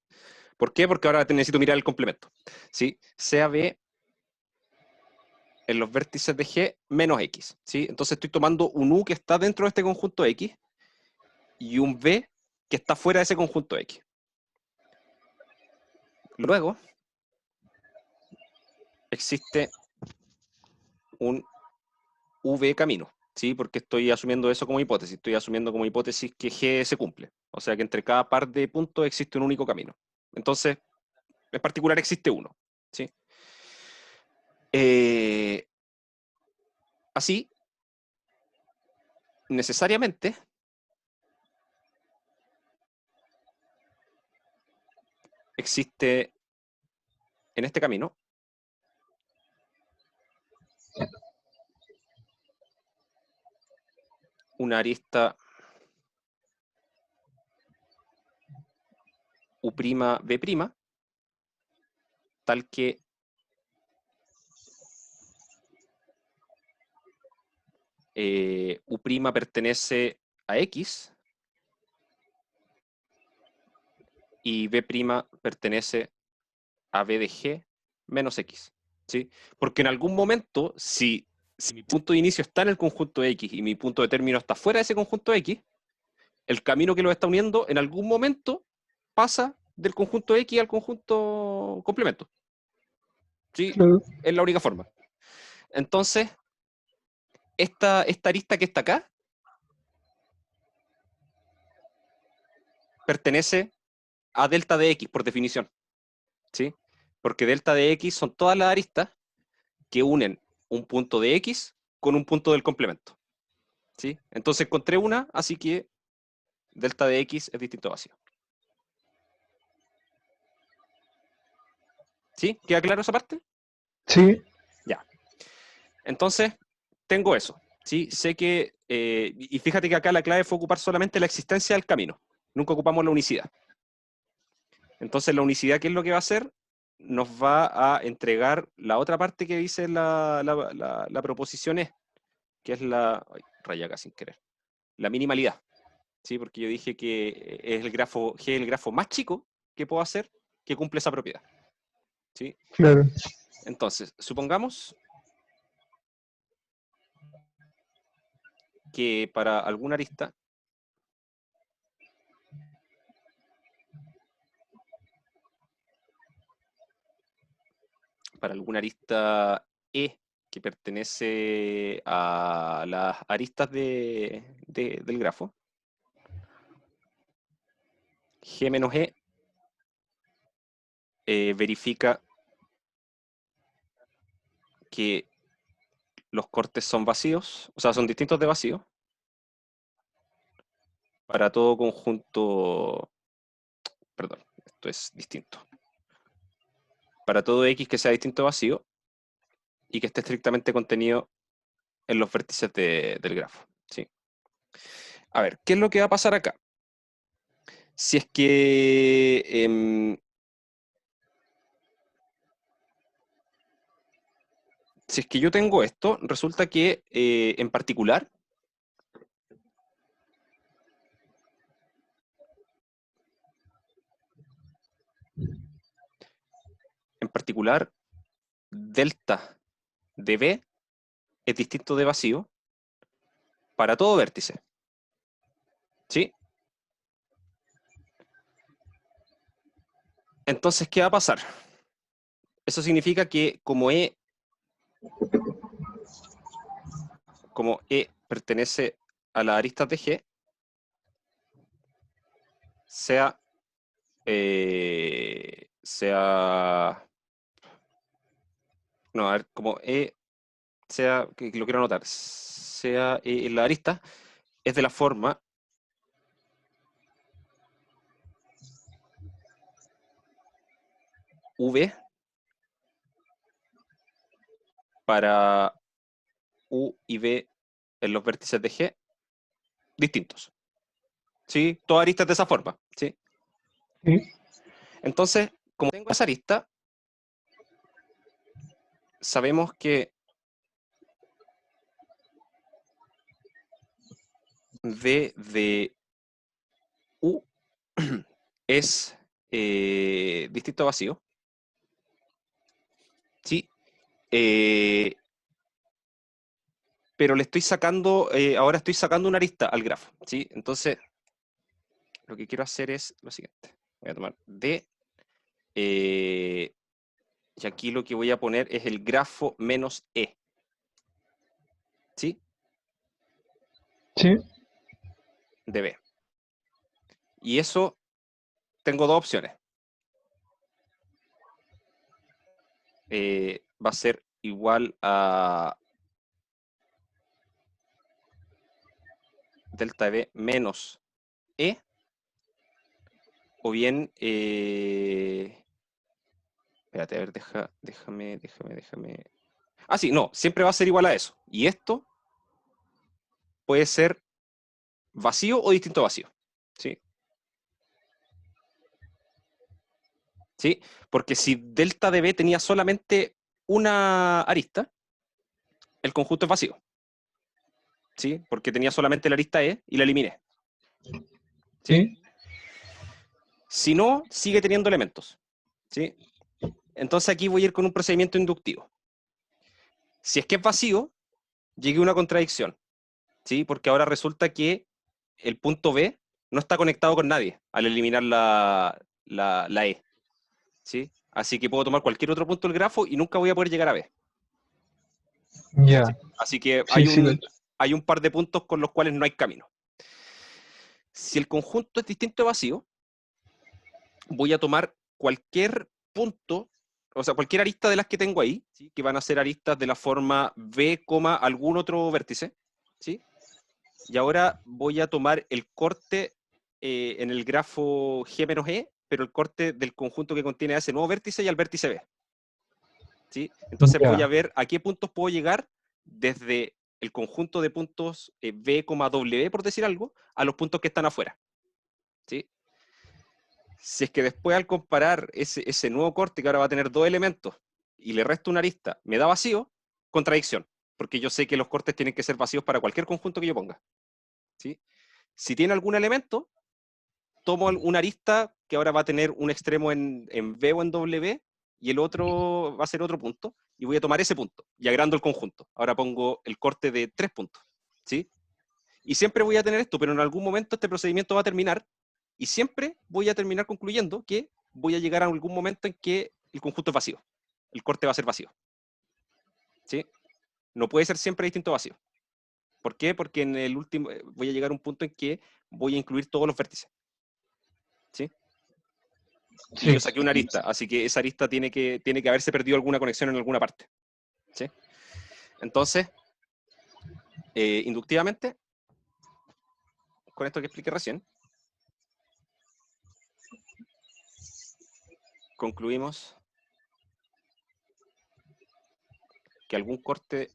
¿Por qué? Porque ahora necesito mirar el complemento. ¿Sí? Sea B en los vértices de G menos X. ¿Sí? Entonces estoy tomando un U que está dentro de este conjunto X y un B que está fuera de ese conjunto X. Luego, existe un V camino, ¿sí? Porque estoy asumiendo eso como hipótesis. Estoy asumiendo como hipótesis que G se cumple. O sea que entre cada par de puntos existe un único camino. Entonces, En particular existe uno. ¿Sí? Así, necesariamente, existe en este camino una arista U'B', tal que U' pertenece a X y B' pertenece a B de G menos X. ¿Sí? Porque en algún momento, si mi punto de inicio está en el conjunto X y mi punto de término está fuera de ese conjunto X, el camino que los está uniendo en algún momento pasa del conjunto X al conjunto complemento. ¿Sí? Claro. Es la única forma. Entonces, esta arista que está acá pertenece a delta de X por definición. ¿Sí? Porque delta de X son todas las aristas que unen un punto de X con un punto del complemento. ¿Sí? Entonces encontré una, así que delta de X es distinto a vacío. ¿Sí? ¿Queda claro esa parte? Sí, Ya. Entonces, tengo eso. ¿Sí? Sé que, y fíjate que acá la clave fue ocupar solamente la existencia del camino. Nunca ocupamos la unicidad. Entonces, la unicidad, ¿qué es lo que va a hacer? Nos va a entregar la otra parte que dice la proposición E, que es la... Ay, raya acá sin querer. La minimalidad. ¿Sí? Porque yo dije que es el grafo, G es el grafo más chico que puedo hacer que cumple esa propiedad. ¿Sí? claro. Entonces, supongamos que para alguna arista E que pertenece a las aristas del grafo, G menos verifica que los cortes son vacíos, o sea, son distintos de vacío, para todo conjunto, perdón, esto es distinto, para todo X que sea distinto de vacío y que esté estrictamente contenido en los vértices del grafo. ¿Sí? A ver, ¿qué es lo que va a pasar acá? Si es que si es que yo tengo esto, resulta que en particular delta de B es distinto de vacío para todo vértice. ¿Sí? Entonces, ¿qué va a pasar? Eso significa que como E pertenece a las aristas de G, no, a ver, como E sea, que lo quiero anotar, sea en la arista, es de la forma V para U y B en los vértices de G distintos. ¿Sí? Todas aristas de esa forma. ¿Sí? Sí, Entonces, como tengo esa arista, sabemos que D de U es distinto a vacío. ¿Sí? Eh, pero le estoy sacando, ahora estoy sacando una arista al grafo. ¿Sí? Entonces, lo que quiero hacer es lo siguiente. Voy a tomar D, y aquí lo que voy a poner es el grafo menos E. ¿Sí? sí, De B. Y eso tengo dos opciones. va a ser igual a delta de B menos E, o bien, espérate, a ver, déjame. Ah, sí, no, siempre va a ser igual a eso. Y esto puede ser vacío o distinto a vacío. ¿Sí? ¿Sí? Porque si delta de B tenía solamente una arista, el conjunto es vacío. ¿Sí? Porque tenía solamente la arista E y la eliminé. ¿Sí? ¿Sí? Si no, sigue teniendo elementos. ¿Sí? Entonces aquí voy a ir con un procedimiento inductivo. Si es que es vacío, llegué a una contradicción. ¿Sí? Porque ahora resulta que el punto B no está conectado con nadie al eliminar la E. ¿Sí? Así que puedo tomar cualquier otro punto del grafo y nunca voy a poder llegar a B. Ya. Así que Sí, sí, cacho. hay un par de puntos con los cuales no hay camino. Si el conjunto es distinto de vacío, voy a tomar cualquier punto, o sea, cualquier arista de las que tengo ahí, ¿sí? Que van a ser aristas de la forma B, algún otro vértice, ¿sí? Y ahora voy a tomar el corte en el grafo G menos E, pero el corte del conjunto que contiene a ese nuevo vértice y al vértice B. ¿Sí? Entonces voy a Ya. ver a qué puntos puedo llegar desde el conjunto de puntos B, W, por decir algo, a los puntos que están afuera. ¿Sí? Si es que después al comparar ese nuevo corte que ahora va a tener dos elementos y le resto una arista, me da vacío, contradicción, porque yo sé que los cortes tienen que ser vacíos para cualquier conjunto que yo ponga. ¿Sí? Si tiene algún elemento, tomo una arista que ahora va a tener un extremo en B o en W y el otro va a ser otro punto, y voy a tomar ese punto y agrando el conjunto. Ahora pongo el corte de 3 puntos. ¿Sí? Y siempre voy a tener esto, pero en algún momento este procedimiento va a terminar y siempre voy a terminar concluyendo que voy a llegar a algún momento en que el conjunto es vacío. El corte va a ser vacío. ¿Sí? No puede ser siempre distinto a vacío. ¿Por qué? Porque en el último voy a llegar a un punto en que voy a incluir todos los vértices. ¿Sí? Y yo Sí. saqué una arista, así que esa arista tiene que haberse perdido alguna conexión en alguna parte. ¿Sí? Entonces, inductivamente, con esto que expliqué recién, concluimos que algún corte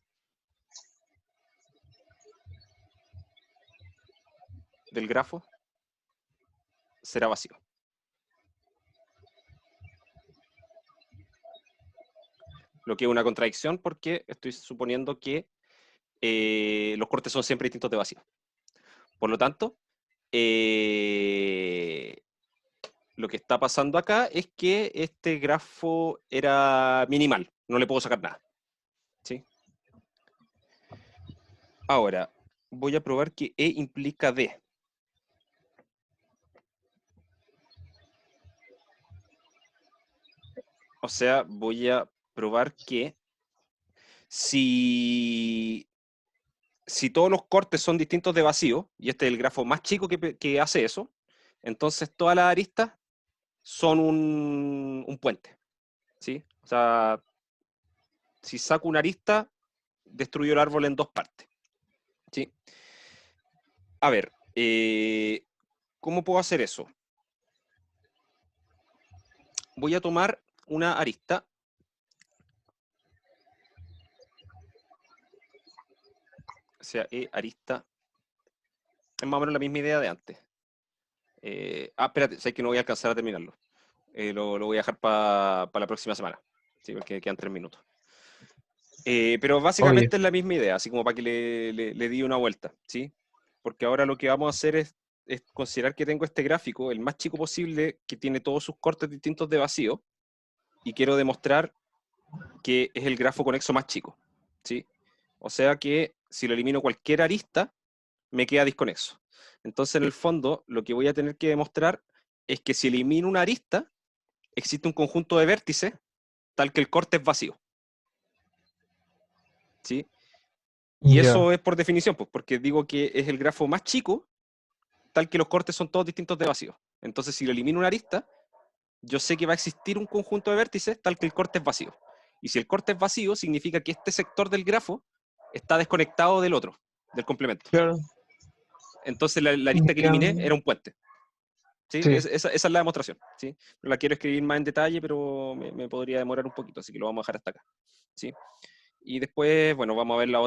del grafo será vacío. Lo que es una contradicción porque estoy suponiendo que los cortes son siempre distintos de vacío. Por lo tanto, lo que está pasando acá es que este grafo era minimal, no le puedo sacar nada. ¿Sí? Ahora, voy a probar que E implica D. O sea, voy a probar que si todos los cortes son distintos de vacío, y este es el grafo más chico que hace eso, entonces todas las aristas son un puente. ¿Sí? O sea, si saco una arista, destruyo el árbol en dos partes. ¿Sí? A ver, ¿cómo puedo hacer eso? Voy a tomar una arista o sea, arista, es más o menos la misma idea de antes. Espérate, sé que no voy a alcanzar a terminarlo. Lo voy a dejar para la próxima semana, ¿sí? Porque quedan 3 minutos. Pero Oye. básicamente es la misma idea, así como para que le di una vuelta, ¿sí? Porque ahora lo que vamos a hacer es considerar que tengo este gráfico, el más chico posible, que tiene todos sus cortes distintos de vacío, y quiero demostrar que es el grafo conexo más chico, ¿sí? O sea que si lo elimino cualquier arista, me queda disconexo. Entonces, en el fondo, lo que voy a tener que demostrar es que si elimino una arista, existe un conjunto de vértices tal que el corte es vacío, ¿sí? Y Ya. eso es por definición, pues, porque digo que es el grafo más chico, tal que los cortes son todos distintos de vacío. Entonces, si lo elimino una arista, yo sé que va a existir un conjunto de vértices tal que el corte es vacío. Y si el corte es vacío, significa que este sector del grafo está desconectado del otro, del complemento. Claro. Entonces la arista que Ya, eliminé era un puente. ¿Sí? sí. Esa es la demostración. ¿Sí? No la quiero escribir más en detalle, pero me podría demorar un poquito, así que lo vamos a dejar hasta acá. ¿Sí? Y después, bueno, vamos a ver lo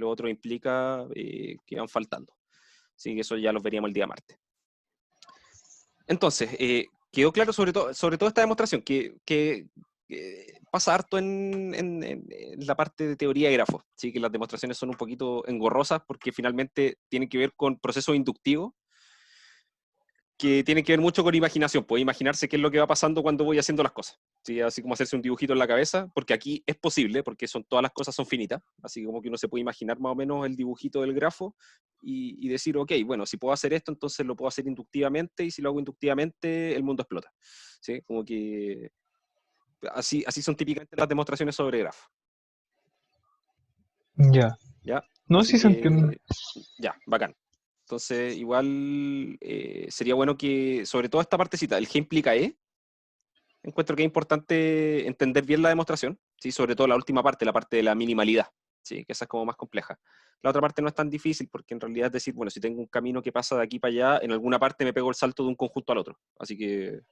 otro implica que van faltando. Así que eso ya los veríamos el día martes. Entonces, quedó claro sobre todo esta demostración, que pasa harto en la parte de teoría de grafos, ¿sí? Que las demostraciones son un poquito engorrosas porque finalmente tienen que ver con procesos inductivos que tienen que ver mucho con imaginación, pues imaginarse qué es lo que va pasando cuando voy haciendo las cosas, ¿sí? Así como hacerse un dibujito en la cabeza, porque aquí es posible, porque todas las cosas son finitas, así como que uno se puede imaginar más o menos el dibujito del grafo y decir, ok, bueno, si puedo hacer esto, entonces lo puedo hacer inductivamente, y si lo hago inductivamente, el mundo explota, ¿sí? Como que así son típicamente las demostraciones sobre grafos, Ya. ¿ya? No, Así sí se entiende. que, ya, bacán. Entonces, igual sería bueno que, sobre todo esta partecita, el G implica E, encuentro que es importante entender bien la demostración, ¿sí? Sobre todo la última parte, la parte de la minimalidad, ¿sí? Que esa es como más compleja. La otra parte no es tan difícil, porque en realidad es decir, bueno, si tengo un camino que pasa de aquí para allá, en alguna parte me pego el salto de un conjunto al otro. Así que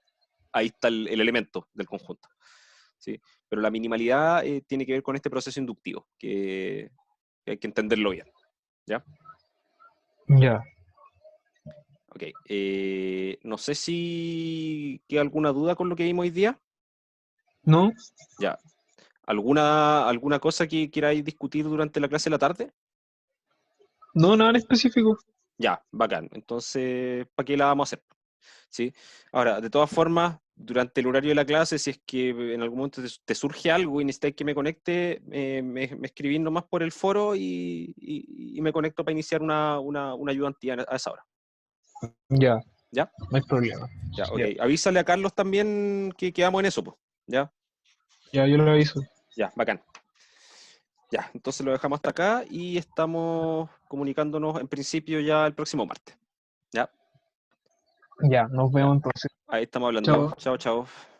ahí está el elemento del conjunto, ¿sí? Pero la minimalidad tiene que ver con este proceso inductivo, que hay que entenderlo bien, ¿ya? Ya. Ok. No sé si queda alguna duda con lo que vimos hoy día. ¿No? Ya. ¿Alguna cosa que queráis discutir durante la clase de la tarde? No, nada en específico. Ya, bacán. Entonces, ¿para qué la vamos a hacer? ¿Sí? Ahora, de todas formas, durante el horario de la clase, si es que en algún momento te surge algo y necesitáis que me conecte, me escribís nomás por el foro y me conecto para iniciar una ayudantía a esa hora. Ya, ¿Ya? no hay problema. Ya, ok. Ya, Avísale a Carlos también que quedamos en eso, pues. ¿Ya? ya yo lo aviso. Ya, bacán. Ya, entonces lo dejamos hasta acá y estamos comunicándonos en principio ya el próximo martes. Ya, Ya, nos ya. vemos entonces. Ahí estamos hablando. Chao. Chao, chao.